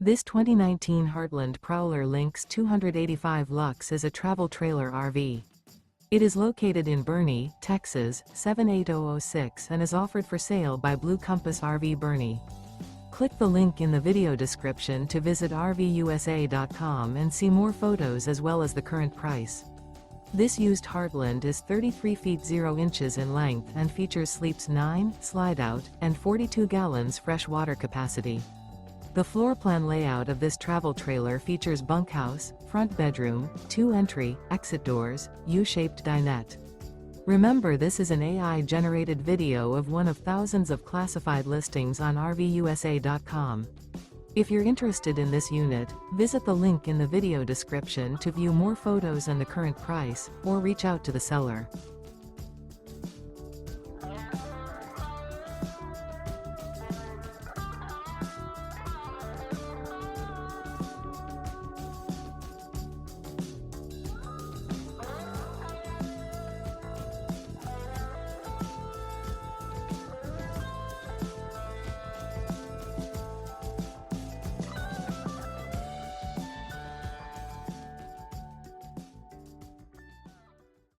This 2019 Heartland Prowler Lynx 285 Lux is a travel trailer RV. It is located in Boerne, Texas, 78006 and is offered for sale by Blue Compass RV Boerne. Click the link in the video description to visit RVUSA.com and see more photos as well as the current price. This used Heartland is 33 feet 0 inches in length and features sleeps 9, Slideout, and 42 gallons fresh water capacity. The floor plan layout of this travel trailer features bunkhouse, front bedroom, 2 entry, exit doors, U-shaped dinette. Remember, this is an AI-generated video of one of thousands of classified listings on RVUSA.com. If you're interested in this unit, visit the link in the video description to view more photos and the current price, or reach out to the seller.